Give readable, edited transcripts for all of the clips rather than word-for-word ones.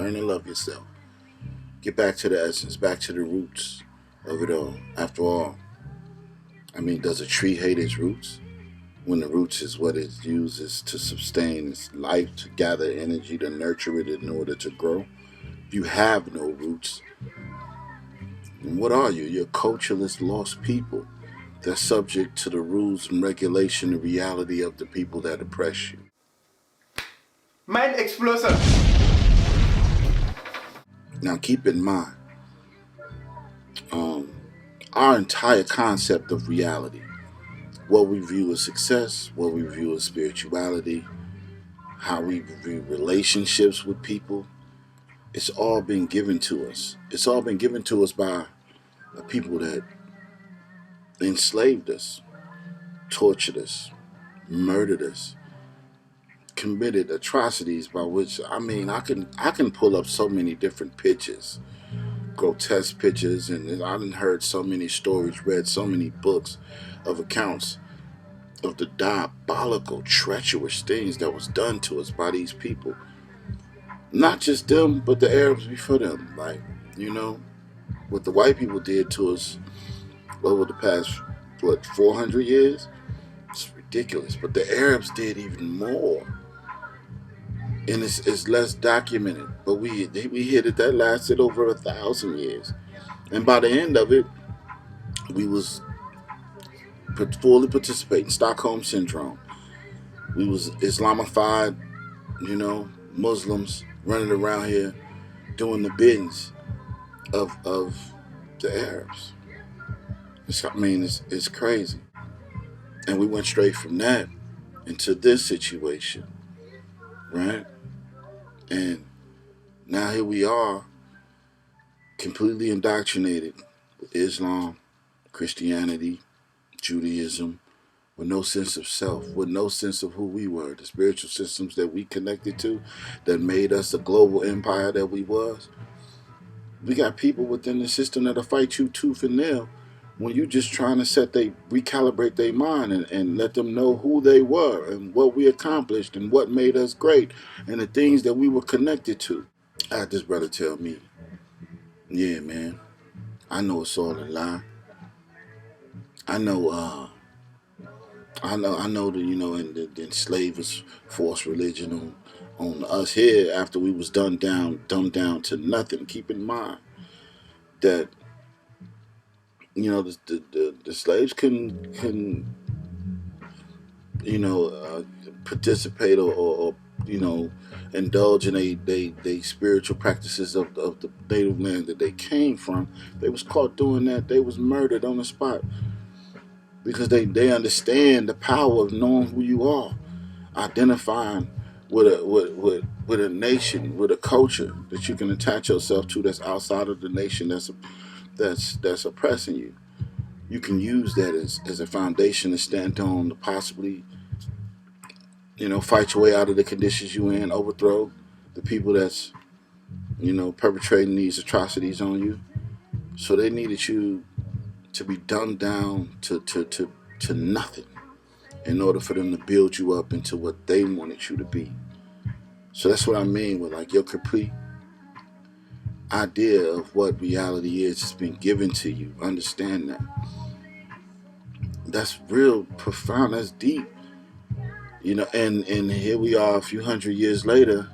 Learn to love yourself. Get back to the essence, back to the roots of it all. After all, I mean, does a tree hate its roots? When the roots is what it uses to sustain its life, to gather energy, to nurture it in order to grow. If you have no roots, then what are you? You're cultureless, lost people. They're subject to the rules and regulation and reality of the people that oppress you. Mind explosion. Now, keep in mind, um, our entire concept of reality, what we view as success, what we view as spirituality, how we view relationships with people, it's all been given to us. It's all been given to us by the people that enslaved us, tortured us, murdered us, committed atrocities by which I can pull up so many different pictures, grotesque pictures, and I done heard so many stories, read so many books of accounts of the diabolical, treacherous things that was done to us by these people. Not just them, but the Arabs before them. Like, you know, what the white people did to us over the past, 400 years? It's ridiculous. But the Arabs did even more. And it's less documented. But we hear that lasted over 1,000 years. And by the end of it, we was fully participating. Stockholm Syndrome. We was Islamified, Muslims running around here doing the biddings of the Arabs. It's crazy. And we went straight from that into this situation, right? And now here we are, completely indoctrinated with Islam, Christianity, Judaism, with no sense of self, with no sense of who we were, the spiritual systems that we connected to that made us the global empire that we was. We got people within the system that'll fight you tooth and nail when you just trying to recalibrate their mind and let them know who they were and what we accomplished and what made us great and the things that we were connected to. I had this brother tell me, yeah, man, I know it's all a lie. I know, I know that, and the enslavers forced religion on us here after we was dumbed down to nothing. Keep in mind that the slaves can participate or indulge in they spiritual practices of the native land that they came from. They was caught doing that. They was murdered on the spot because they understand the power of knowing who you are, identifying with a nation, with a culture that you can attach yourself to that's outside of the nation that's oppressing you. You can use that as a foundation to stand on, to possibly, fight your way out of the conditions you in, overthrow the people that's, perpetrating these atrocities on you. So they needed you to be dumbed down to nothing in order for them to build you up into what they wanted you to be. So that's what I mean with like your complete idea of what reality is. It's been given to you. Understand that. That's real profound. That's deep. And here we are a few hundred years later.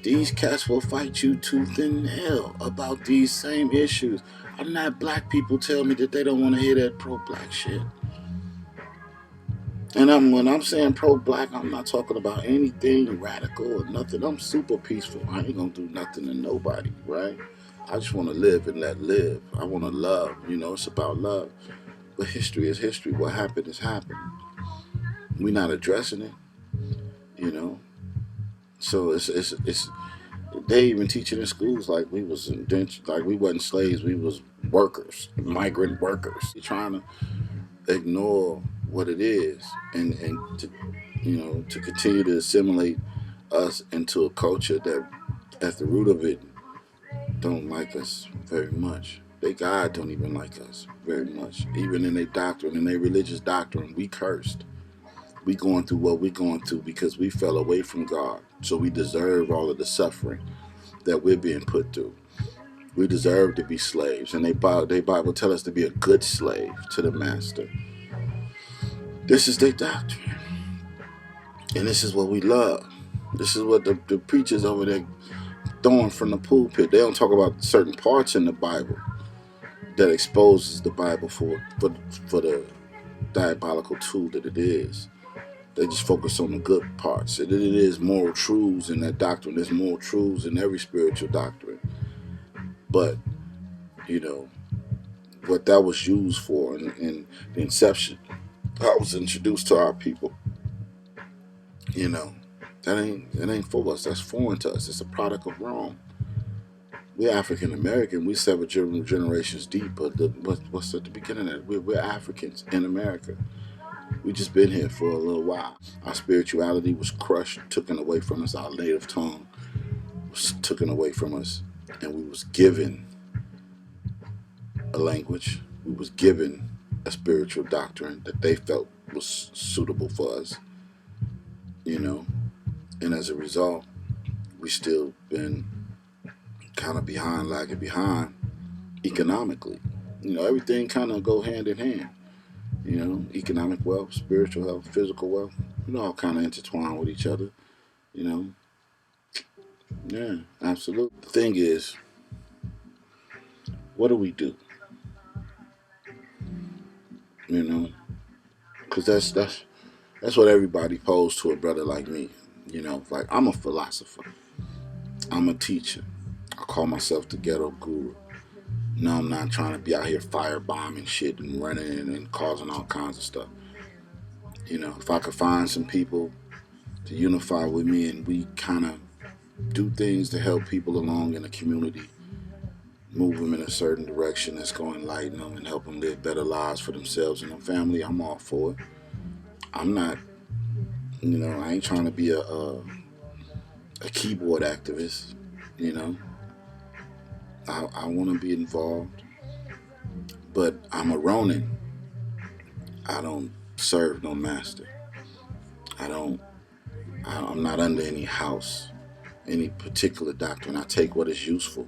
These cats will fight you tooth and nail about these same issues. I'm not black people tell me that they don't want to hear that pro-black shit. And when I'm saying pro-black, I'm not talking about anything radical or nothing. I'm super peaceful. I ain't gonna do nothing to nobody, right? I just want to live and let live. I want to love. It's about love. But history is history. What happened is happened. We're not addressing it, you know. So it's they even teach it in schools like we was indentured, like we wasn't slaves, we was workers, migrant workers. You're trying to ignore what it is and to continue to assimilate us into a culture that at the root of it don't like us very much. They God don't even like us very much. Even in their doctrine, in their religious doctrine, we cursed. We going through what we going through because we fell away from God. So we deserve all of the suffering that we're being put through. We deserve to be slaves, and they Bible tell us to be a good slave to the master. This is their doctrine, and this is what we love. This is what the preachers over there throwing from the pulpit. They don't talk about certain parts in the Bible that exposes the Bible for the diabolical tool that it is. They just focus on the good parts. It is moral truths in that doctrine. There's moral truths in every spiritual doctrine. But, you know, what that was used for in the inception, how it was introduced to our people, you know, it ain't for us. That's foreign to us. It's a product of Rome. We're African American. We several generations deep, but what's at the beginning of it? We're Africans in America. We just been here for a little while. Our spirituality was crushed, taken away from us. Our native tongue was taken away from us, and we was given a language. We was given a spiritual doctrine that they felt was suitable for us, you know. And as a result, we still been kind of behind, lagging behind economically. You know, everything kind of go hand in hand. You know, economic wealth, spiritual health, physical wealth, all kind of intertwined with each other. You know, yeah, absolutely. The thing is, what do we do? You know, because that's what everybody posed to a brother like me. You know, like I'm a philosopher, I'm a teacher. I call myself the ghetto guru. No, I'm not trying to be out here firebombing shit and running and causing all kinds of stuff. You know, if I could find some people to unify with me and we kind of do things to help people along in the community, move them in a certain direction that's going to enlighten them and help them live better lives for themselves and their family, I'm all for it. I'm not, I ain't trying to be a keyboard activist. You know, I want to be involved, but I'm a Ronin. I don't serve no master. I don't. I'm not under any house, any particular doctrine. I take what is useful,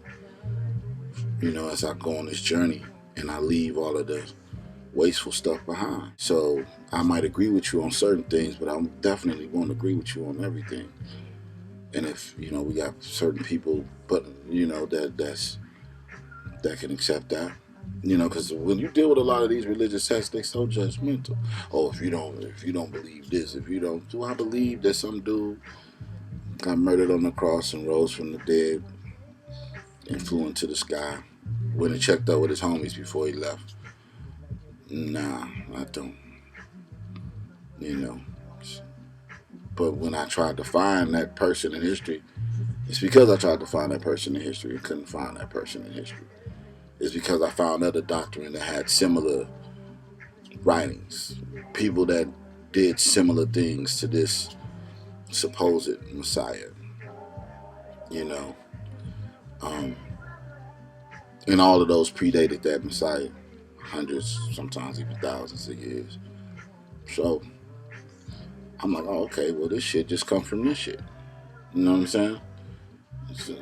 as I go on this journey, and I leave all of the wasteful stuff behind. So I might agree with you on certain things, but I definitely won't agree with you on everything. And if we got certain people, but that can accept that, because when you deal with a lot of these religious sects, they so judgmental. Oh, if you don't believe this, if you don't, do I believe that some dude got murdered on the cross and rose from the dead and flew into the sky? When he checked up with his homies before he left. Nah, I don't. You know. But when I tried to find that person in history, it's because I tried to find that person in history and couldn't find that person in history. It's because I found other doctrine that had similar writings, people that did similar things to this supposed Messiah. You know, um, and all of those predated that Messiah, hundreds, sometimes even thousands of years. So I'm like, oh, okay, well, this shit just come from this shit. You know what I'm saying?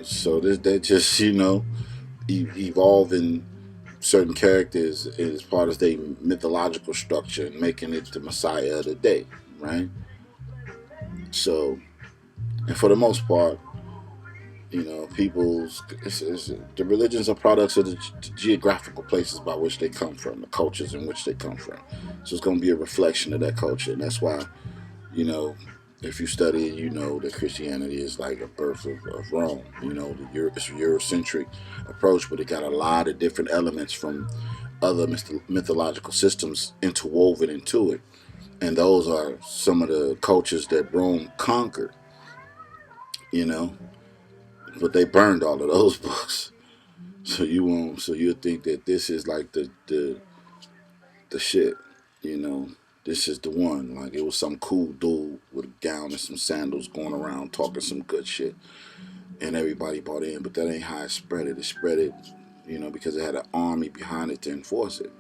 So this that just evolving certain characters as part of their mythological structure and making it the Messiah of the day, right? So, and for the most part, the religions are products of the geographical places by which they come from, the cultures in which they come from. So it's going to be a reflection of that culture, and that's why, you know, if you study it, you know that Christianity is like a birth of Rome. It's a Eurocentric approach, but it got a lot of different elements from other mythological systems interwoven into it. And those are some of the cultures that Rome conquered, you know, but they burned all of those books. So you'll think that this is like the shit, you know. This is the one. Like it was some cool dude with a gown and some sandals going around talking some good shit, and everybody bought in. But that ain't how it spread it. It spread it, because it had an army behind it to enforce it,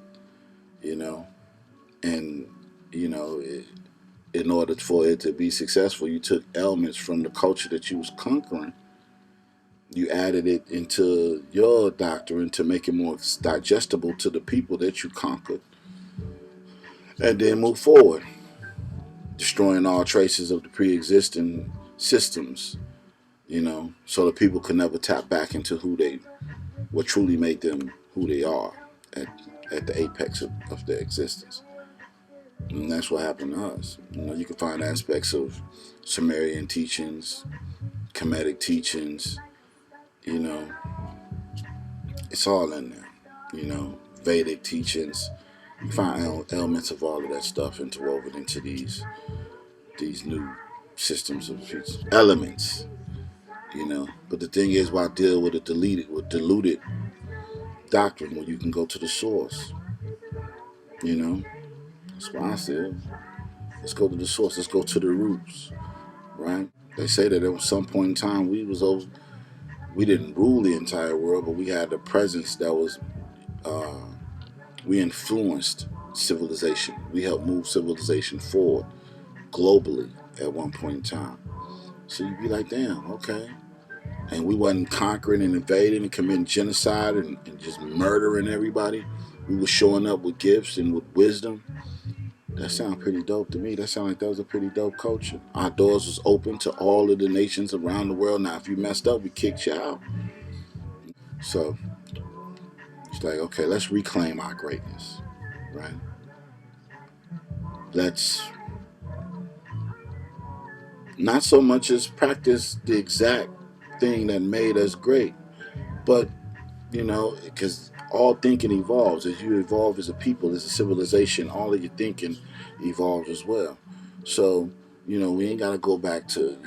you know. And it in order for it to be successful, you took elements from the culture that you was conquering, you added it into your doctrine to make it more digestible to the people that you conquered, and then move forward, destroying all traces of the pre-existing systems, so that people could never tap back into what truly made them who they are at, at the apex of their existence. And that's what happened to us. You can find aspects of Sumerian teachings, Kemetic teachings, you know, it's all in there. Vedic teachings. You find elements of all of that stuff interwoven into these new systems of elements. But the thing is, why deal with diluted doctrine when you can go to the source? That's why I said, let's go to the source. Let's go to the roots, right? They say that at some point in time we didn't rule the entire world, but we had a presence that was we influenced civilization. We helped move civilization forward globally at one point in time. So you'd be like, damn, okay. And we wasn't conquering and invading and committing genocide and just murdering everybody. We were showing up with gifts and with wisdom. That sounds pretty dope to me. That sounds like that was a pretty dope culture. Our doors was open to all of the nations around the world. Now, if you messed up, we kicked you out. So it's like, okay, let's reclaim our greatness, right? Let's not so much as practice the exact thing that made us great, but because all thinking evolves. As you evolve as a people, as a civilization, all of your thinking evolves as well. So, we ain't got to go back to,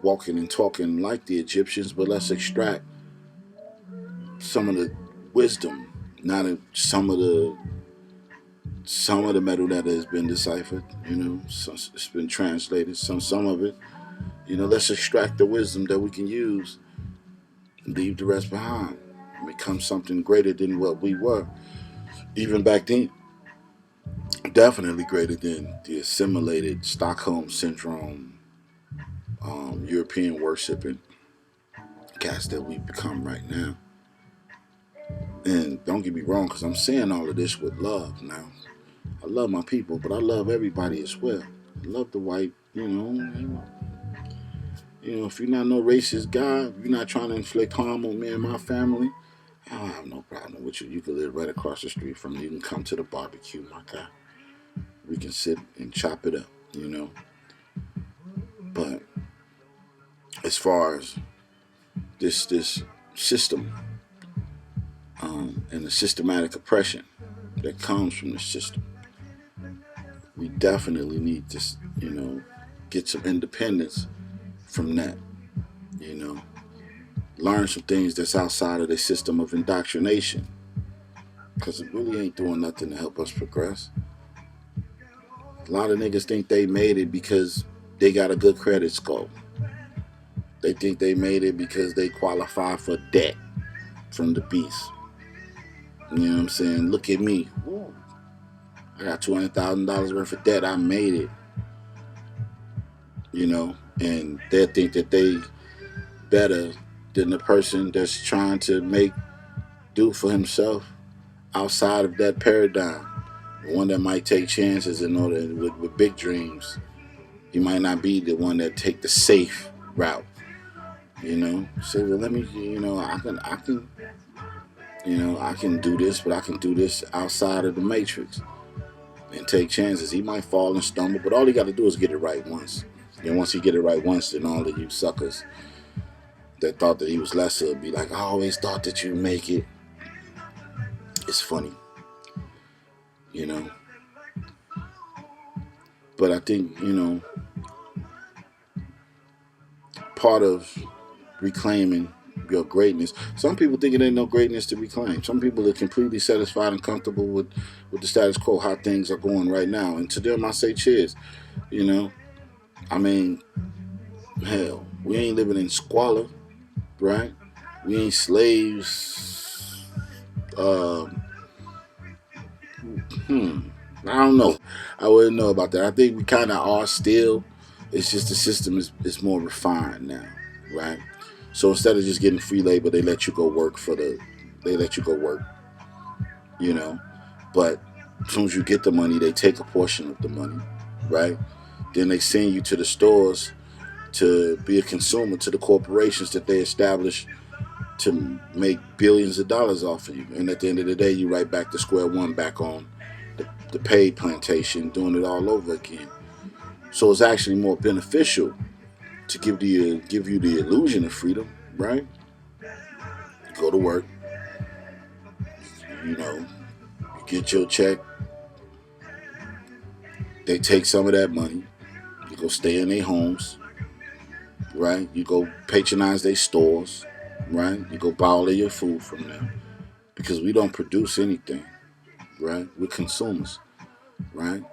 walking and talking like the Egyptians, but let's extract some of the wisdom, not some of the metal that has been deciphered, it's been translated, some of it, let's extract the wisdom that we can use, leave the rest behind, become something greater than what we were. Even back then, definitely greater than the assimilated Stockholm Syndrome, European worshiping cast that we've become right now. And don't get me wrong, because I'm saying all of this with love now. I love my people, but I love everybody as well. I love the white, if you're not no racist guy, if you're not trying to inflict harm on me and my family, I don't have no problem with you. You can live right across the street from me. You can come to the barbecue, my guy. We can sit and chop it up, But as far as this system and the systematic oppression that comes from the system, we definitely need to, get some independence from that, learn some things that's outside of the system of indoctrination, because it really ain't doing nothing to help us progress. A lot of niggas think they made it because they got a good credit score. They think they made it because they qualify for debt from the beast. You know what I'm saying? Look at me. Ooh, I got $200,000 worth of debt. I made it. And they think that they better than the person that's trying to do for himself outside of that paradigm. The one that might take chances in order with big dreams. He might not be the one that take the safe route. Say, well, let me, I can do this, but I can do this outside of the matrix and take chances. He might fall and stumble, but all he got to do is get it right once. And once he get it right once, then all of you suckers that thought that he was lesser would be like, I always thought that you'd make it. It's funny, But I think, part of reclaiming your greatness. Some people think it ain't no greatness to reclaim. Some people are completely satisfied and comfortable with the status quo, how things are going right now. And to them, I say cheers. I mean, hell, we ain't living in squalor, right? We ain't slaves. Right? I don't know. I wouldn't know about that. I think we kind of are still. It's just the system is more refined now, right? So instead of just getting free labor, they let you go work for the. They let you go work, you know. But as soon as you get the money, they take a portion of the money, right? Then they send you to the stores to be a consumer to the corporations that they establish to make billions of dollars off of you. And at the end of the day, you right back to square one, back on the paid plantation, doing it all over again. So it's actually more beneficial to give you the illusion of freedom, right? Go to work, you know, you get your check, they take some of that money, you go stay in their homes, right? You go patronize their stores, right? You go buy all of your food from them because we don't produce anything, right? We're consumers, right?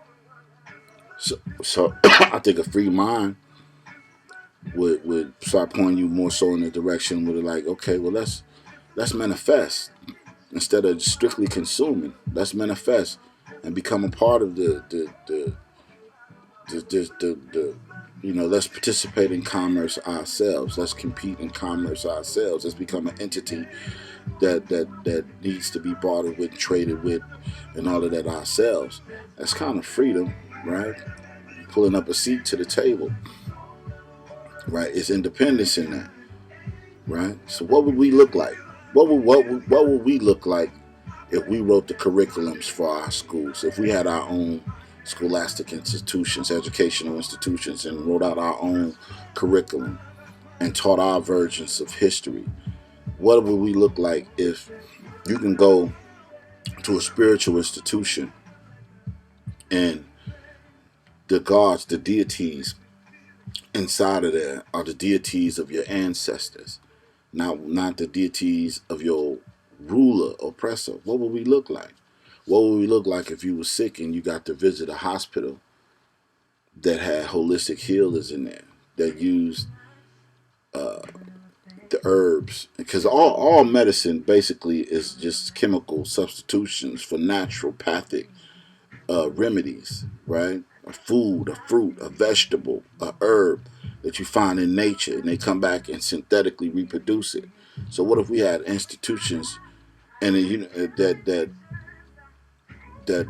So I think a free mind would start pointing you more so in the direction where they're like, okay, well let's manifest instead of strictly consuming. Let's manifest and become a part of the let's participate in commerce ourselves. Let's compete in commerce ourselves. Let's become an entity that needs to be bartered with, traded with, and all of that ourselves. That's kind of freedom, right? Pulling up a seat to the table, right? It's independence in that, right? So what would we look like? What would we look like if we wrote the curriculums for our schools? If we had our own scholastic institutions, educational institutions, and wrote out our own curriculum and taught our versions of history? What would we look like if you can go to a spiritual institution and the gods, the deities inside of there are the deities of your ancestors, not the deities of your ruler, oppressor? What would we look like? What would we look like if you were sick and you got to visit a hospital that had holistic healers in there that used the herbs? Because all medicine basically is just chemical substitutions for naturopathic remedies, right? A food, a fruit, a vegetable, a herb that you find in nature, and they come back and synthetically reproduce it. So what if we had institutions and that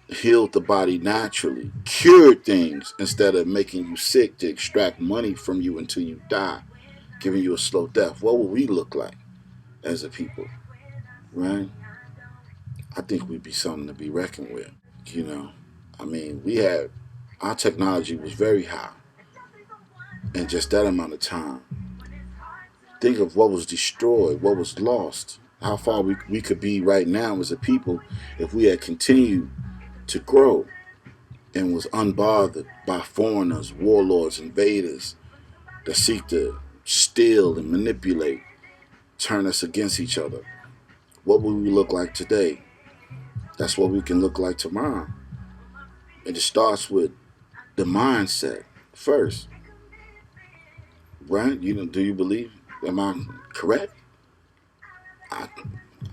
healed the body naturally, cured things instead of making you sick to extract money from you until you die, giving you a slow death? What would we look like as a people, right? I think we'd be something to be reckoned with. You know, I mean, we had our technology was very high in just that amount of time. Think of what was destroyed, what was lost, how far we could be right now as a people if we had continued to grow and was unbothered by foreigners, warlords, invaders that seek to steal and manipulate, turn us against each other. What will we look like today? That's what we can look like tomorrow. And it starts with the mindset first, right? Do you believe? Am I correct? I,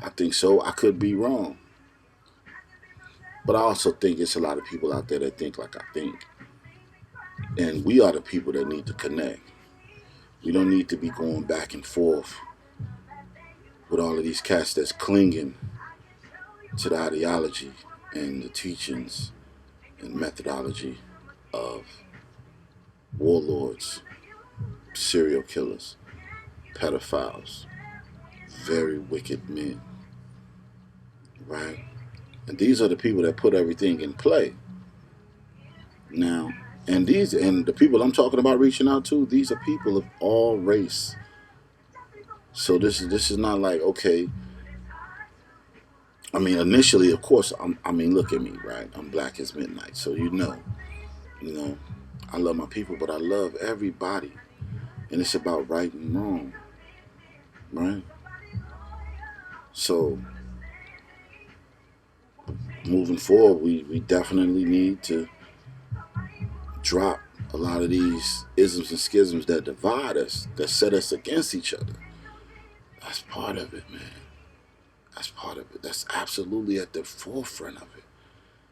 I think so. I could be wrong. But I also think it's a lot of people out there that think like I think. And we are the people that need to connect. We don't need to be going back and forth with all of these cats that's clinging to the ideology and the teachings and methodology of warlords, serial killers, pedophiles, very wicked men, right? And these are the people that put everything in play. Now, and the people I'm talking about reaching out to, these are people of all race. So this is not like, okay. I mean, initially, of course, I mean, look at me, right? I'm black as midnight, so you know, I love my people, but I love everybody, and it's about right and wrong, right? So moving forward, we definitely need to drop a lot of these isms and schisms that divide us, that set us against each other. That's part of it, man. That's part of it. That's absolutely at the forefront of it.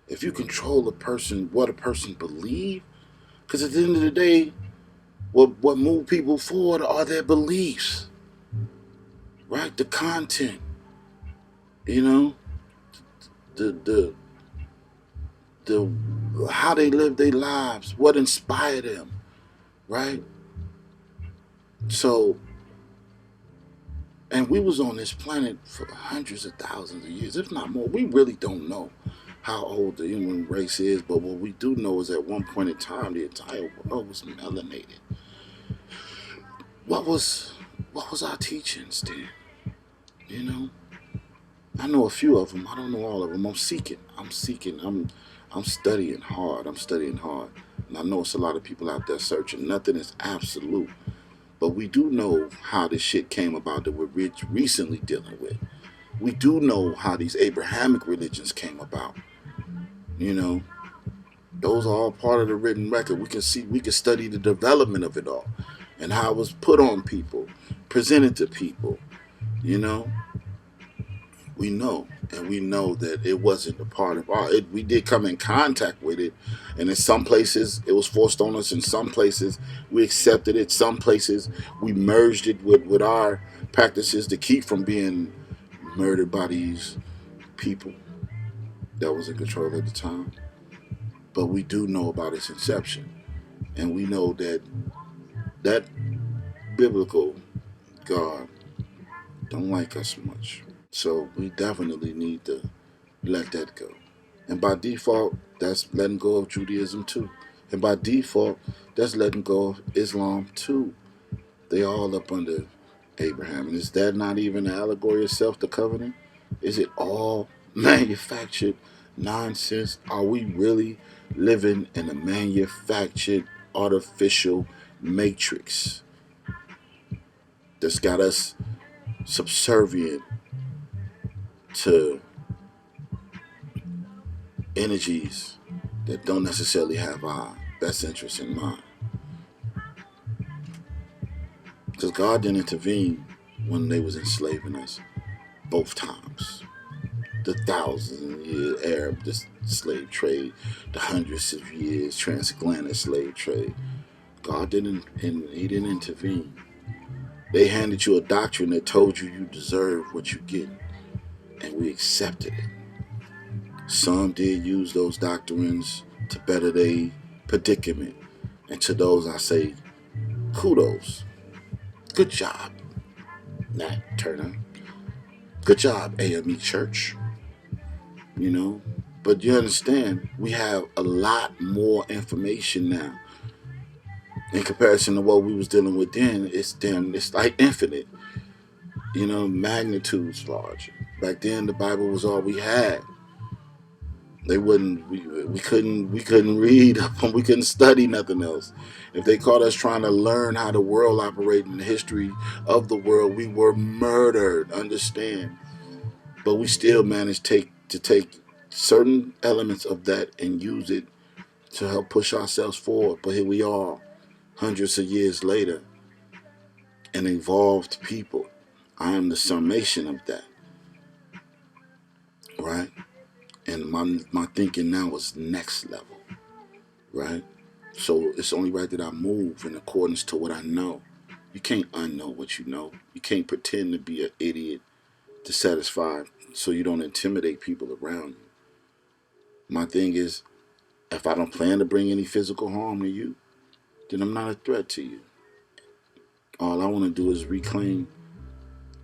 If you control a person, what a person believes, because at the end of the day, what move people forward are their beliefs, right? The content, you know, the the the how they live their lives, what inspired them, right? So, and we was on this planet for hundreds of thousands of years, if not more. We really don't know how old the human race is, but what we do know is at one point in time, the entire world was melanated. What was what was our teachings then? You know, I know a few of them. I don't know all of them. I'm seeking. I'm seeking. I'm studying hard. I'm studying hard. And I know it's a lot of people out there searching. Nothing is absolute. But we do know how this shit came about that we're recently dealing with. We do know how these Abrahamic religions came about. You know, those are all part of the written record. We can study the development of it all and how it was put on people, presented to people, you know. We know, and we know that it wasn't a part of our. We did come in contact with it, and in some places it was forced on us. In some places we accepted it. Some places we merged it with our practices to keep from being murdered by these people that was in control at the time. But we do know about its inception, and we know that that biblical God don't like us much. So we definitely need to let that go. And by default, that's letting go of Judaism too. And by default, that's letting go of Islam too. They all up under Abraham. And is that not even the allegory itself, the covenant? Is it all manufactured nonsense? Are we really living in a manufactured, artificial matrix that's got us subservient to energies that don't necessarily have our best interests in mind? Because God didn't intervene when they was enslaving us both times. The thousands of years Arab slave trade, the hundreds of years transatlantic slave trade. God didn't, and He didn't intervene. They handed you a doctrine that told you you deserve what you get, and we accepted it. Some did use those doctrines to better their predicament, and to those I say, kudos. Good job, Nat Turner. Good job, AME Church. You know, but you understand, we have a lot more information now in comparison to what we was dealing with then. It's like infinite. You know, magnitudes larger. Back then, the Bible was all we had. They wouldn't. We couldn't. We couldn't read. We couldn't study nothing else. If they caught us trying to learn how the world operated in the history of the world, we were murdered. Understand? But we still managed to take certain elements of that and use it to help push ourselves forward. But here we are, hundreds of years later, an evolved people. I am the summation of that, right? And my thinking now is next level, right? So it's only right that I move in accordance to what I know. You can't unknow what you know. You can't pretend to be an idiot to satisfy so you don't intimidate people around you. My thing is, if I don't plan to bring any physical harm to you, then I'm not a threat to you. All I want to do is reclaim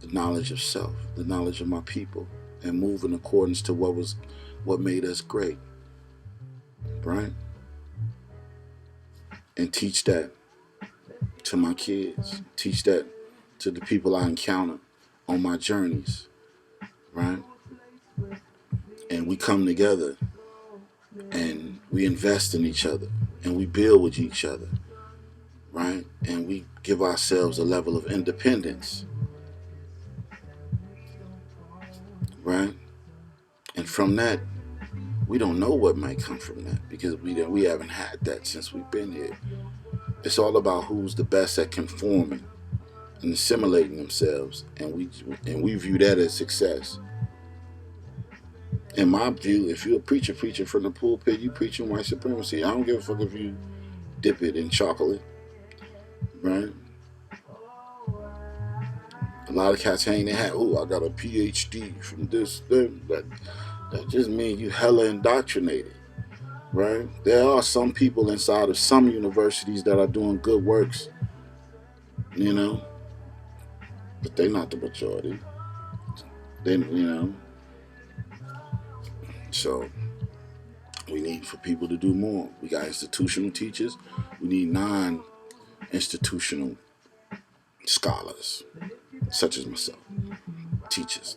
the knowledge of self, the knowledge of my people, and move in accordance to what made us great, right? And teach that to my kids, teach that to the people I encounter on my journeys, right? And we come together and we invest in each other and we build with each other, right? And we give ourselves a level of independence, right? And from that, we don't know what might come from that because we haven't had that since we've been here. It's all about who's the best at conforming and assimilating themselves, and we view that as success. In my view, if you're a preacher preaching from the pulpit, you preaching white supremacy. I don't give a fuck if you dip it in chocolate, right? A lot of cats hang their hat. Oh, I got a PhD from this. That just means you hella indoctrinated, right? There are some people inside of some universities that are doing good works, you know, but they're not the majority. So we need for people to do more. We got institutional teachers. We need non-institutional scholars, such as myself, teachers,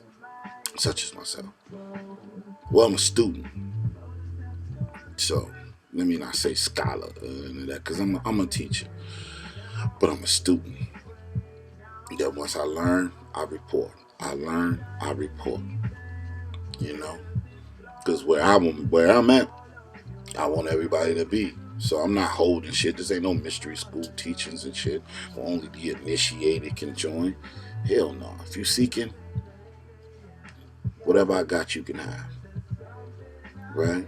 such as myself. Well, I'm a student, so let me not say scholar because I'm a teacher, but I'm a student. That once I learn, I report. I learn, I report. You know, because where I'm at, I want everybody to be. So I'm not holding shit. This ain't no mystery school teachings and shit. Where only the initiated can join. Hell no. If you seeking, whatever I got, you can have. Right?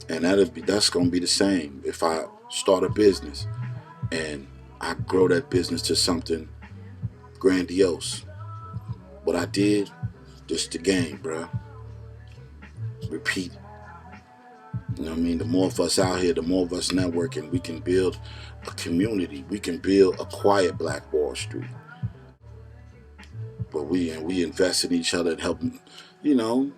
And that's gonna be the same if I start a business and I grow that business to something grandiose. What I did, just the game, bro. Repeat. You know what I mean? The more of us out here, the more of us networking, we can build a community. We can build a quiet Black Wall Street. But we invest in each other and help them, you know.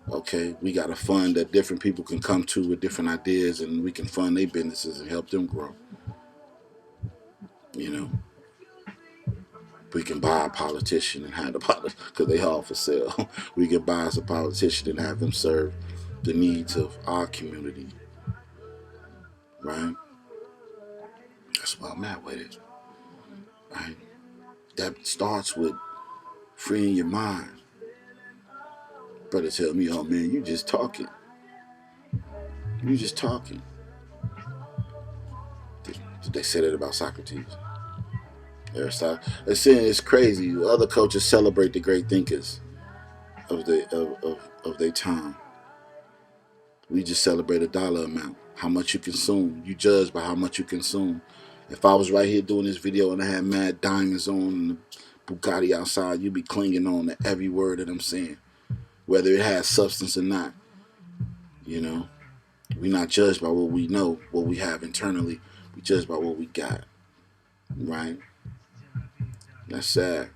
Okay, we got a fund that different people can come to with different ideas, and we can fund their businesses and help them grow. You know, we can buy a politician and have the politician because they all for sale. We can buy us a politician and have them serve the needs of our community. Right? That's where I'm at with it. Right? That starts with freeing your mind. Brother tell me, oh man, you just talking. You just talking. Did they say that about Socrates? Aristotle. They're saying it's crazy. Other cultures celebrate the great thinkers of their time. We just celebrate a dollar amount. How much you consume. You judge by how much you consume. If I was right here doing this video and I had mad diamonds on and the Bugatti outside, you'd be clinging on to every word that I'm saying, whether it has substance or not. You know, we're not judged by what we know, what we have internally. We judge by what we got. Right? That's sad.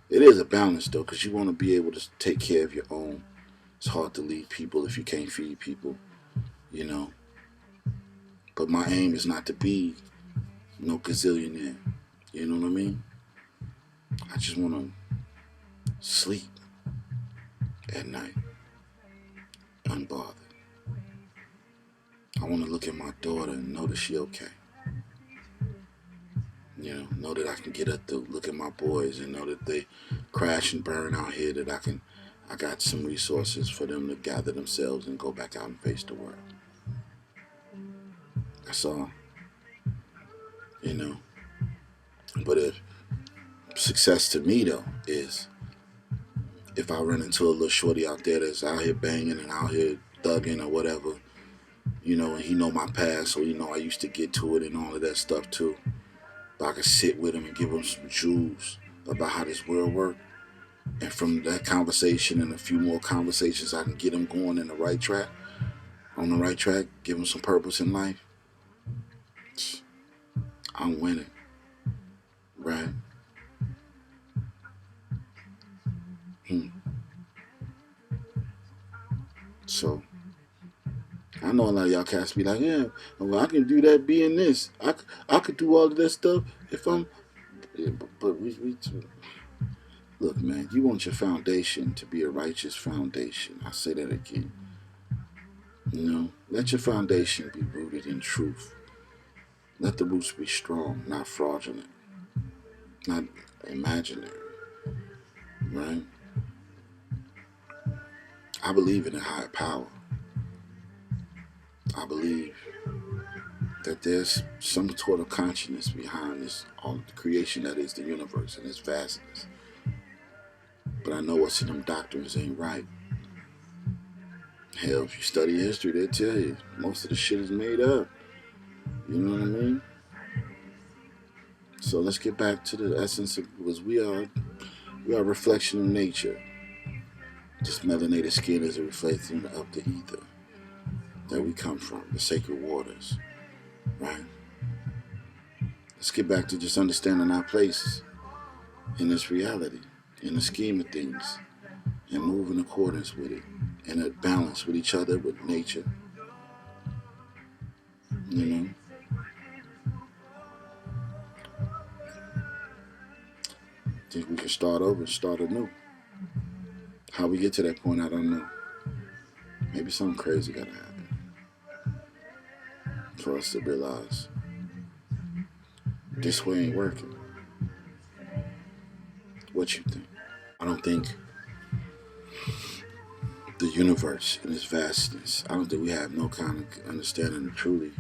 It is a balance though, because you want to be able to take care of your own. It's hard to lead people if you can't feed people, you know. But my aim is not to be no gazillionaire. You know what I mean? I just want to sleep at night, unbothered. I want to look at my daughter and know that she okay. You know that I can get up to look at my boys and know that they crash and burn out here, that I got some resources for them to gather themselves and go back out and face the world. That's all. You know. But if success to me though is if I run into a little shorty out there that's out here banging and out here thugging or whatever, you know, and he know my past, so you know I used to get to it and all of that stuff too. But I could sit with him and give him some jewels about how this world works. And from that conversation and a few more conversations, I can get him going in the right track, on the right track, give him some purpose in life. I'm winning, right? So, I know a lot of y'all cats be like, yeah, well, I can do that being this. I could do all of that stuff if I'm, yeah, but we look, man, you want your foundation to be a righteous foundation. I say that again. You know, let your foundation be rooted in truth. Let the roots be strong, not fraudulent, not imaginary, right? I believe in a higher power. I believe that there's some sort of consciousness behind this, all the creation that is the universe and its vastness. But I know what's in them doctrines ain't right. Hell, if you study history, they tell you most of the shit is made up. You know what I mean? So let's get back to the essence of, because we are a reflection of nature. This melanated skin is a reflection of the ether that we come from, the sacred waters, right? Let's get back to just understanding our place in this reality, in the scheme of things, and move in accordance with it, and at balance with each other, with nature. You know, I think we can start over, start anew. How we get to that point, I don't know. Maybe something crazy gotta happen for us to realize this way ain't working. What you think? I don't think the universe in its vastness, I don't think we have no kind of understanding of truly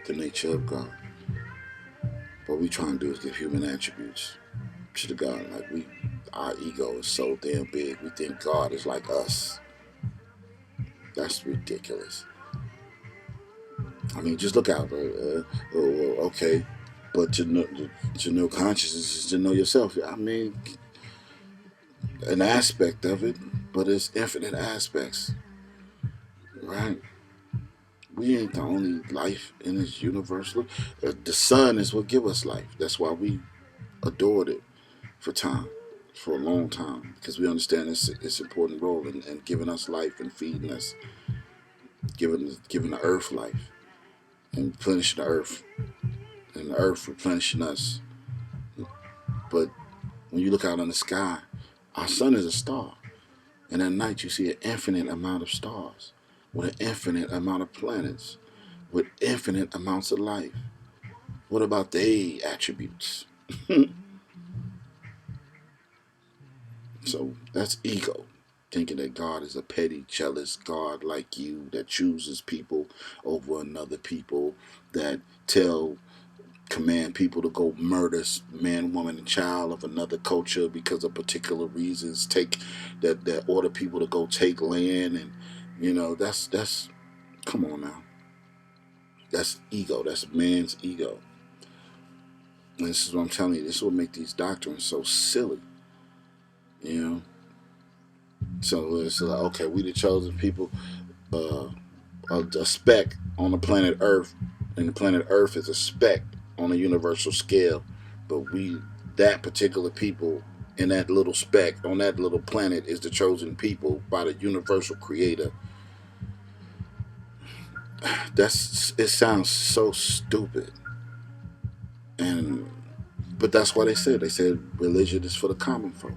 the nature of God. What we trying to do is give human attributes to the God. Like our ego is so damn big. We think God is like us. That's ridiculous. I mean, just look out. Okay, but to know consciousness is to know yourself. I mean, an aspect of it, but it's infinite aspects, right? We ain't the only life in this universe. Look, the sun is what give us life. That's why we adored it for time, for a long time, because we understand its important role in giving us life and feeding us, giving the earth life and replenishing the earth, and the earth replenishing us. But when you look out in the sky, our sun is a star, and at night you see an infinite amount of stars with an infinite amount of planets with infinite amounts of life. What about the attributes? So that's ego, thinking that God is a petty, jealous God like you that chooses people over another people, that command people to go murder man, woman, and child of another culture because of particular reasons. That order people to go take land, and that's come on now. That's ego. That's man's ego. And this is what I'm telling you. This is what make these doctrines so silly. You know. So it's like, okay, we the chosen people. Uh, a speck on the planet Earth, and the planet Earth is a speck on a universal scale. But that particular people in that little speck on that little planet is the chosen people by the universal creator. It sounds so stupid, and but that's why they said religion is for the common folk.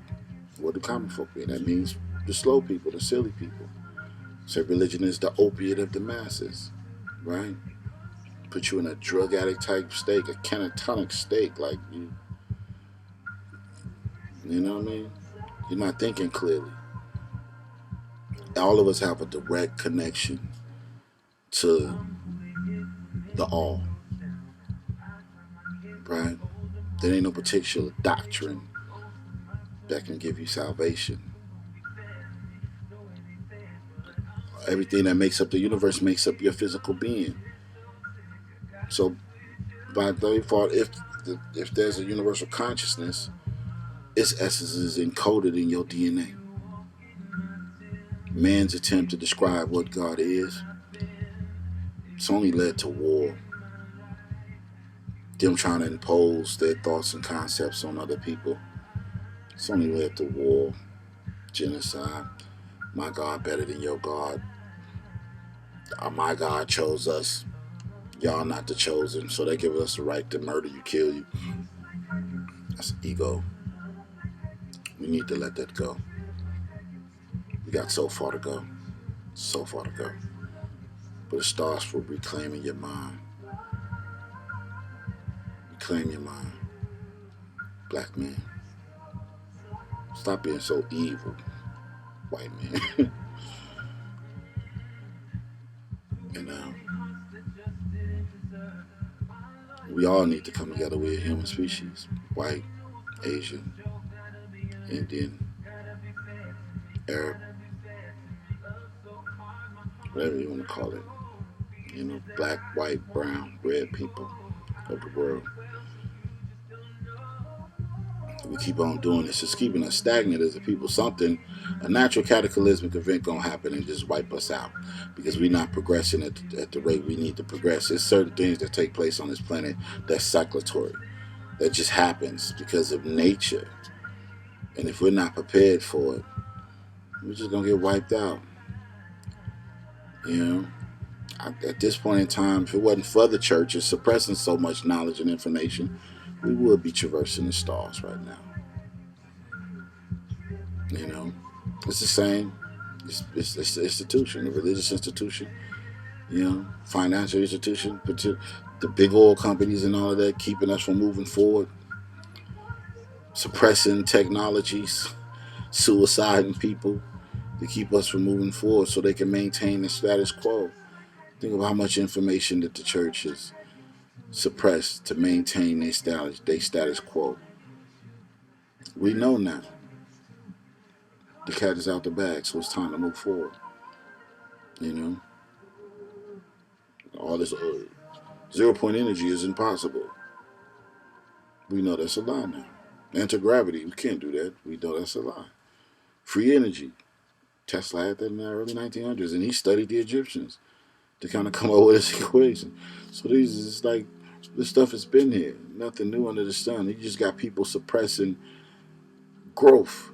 What do common folk mean? That means the slow people, the silly people. So religion is the opiate of the masses, right? Put you in a drug addict type state, a catatonic state, like you know what I mean? You're not thinking clearly. All of us have a direct connection to the all, right? There ain't no particular doctrine that can give you salvation. Everything that makes up the universe makes up your physical being. So, by default, if there's a universal consciousness, its essence is encoded in your DNA. Man's attempt to describe what God is, it's only led to war. Them trying to impose their thoughts and concepts on other people. It's only led to war, genocide. My God better than your God. My God chose us. Y'all not the chosen, so they give us the right to murder you, kill you. That's ego. We need to let that go. We got so far to go. So far to go. But it starts with reclaiming your mind. Reclaim your mind. Black man. Stop being so evil, white man. And we all need to come together. We're a human species. White, Asian, Indian, Arab, whatever you want to call it. Black, white, brown, red people of the world. We keep on doing this. It's keeping us stagnant as a people. A natural cataclysmic event gonna happen and just wipe us out because we're not progressing at the rate we need to progress. There's certain things that take place on this planet that's circulatory, that just happens because of nature. And if we're not prepared for it, we're just gonna get wiped out. You know, at this point in time, if it wasn't for the churches suppressing so much knowledge and information, we would be traversing the stars right now. You know, it's the same. It's the institution, the religious institution, financial institution, the big oil companies and all of that, keeping us from moving forward, suppressing technologies, suiciding people to keep us from moving forward so they can maintain the status quo. Think of how much information that the church has suppressed to maintain their status quo. We know now the cat is out the bag, so it's time to move forward. You know, all this 0 point energy is impossible. We know that's a lie now. Anti-gravity, we can't do that. We know that's a lie. Free energy. Tesla had that in the early 1900s, and he studied the Egyptians to kind of come up with this equation. So it's like this stuff has been here. Nothing new under the sun. You just got people suppressing growth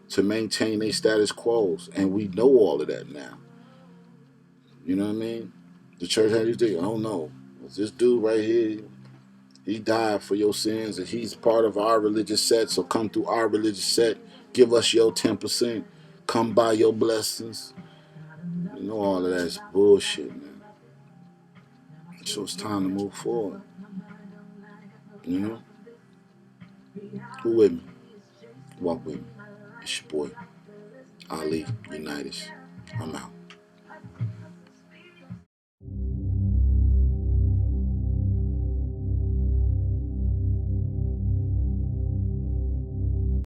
to maintain their status quos, and we know all of that now. You know what I mean? The church had these things. Oh no, this dude right here, he died for your sins, and he's part of our religious set. So come through our religious set, give us your 10%, come by your blessings. You know all of that's bullshit, man. So it's time to move forward. You know, who with me? Walk with me. It's your boy Ali Unitas. I'm out.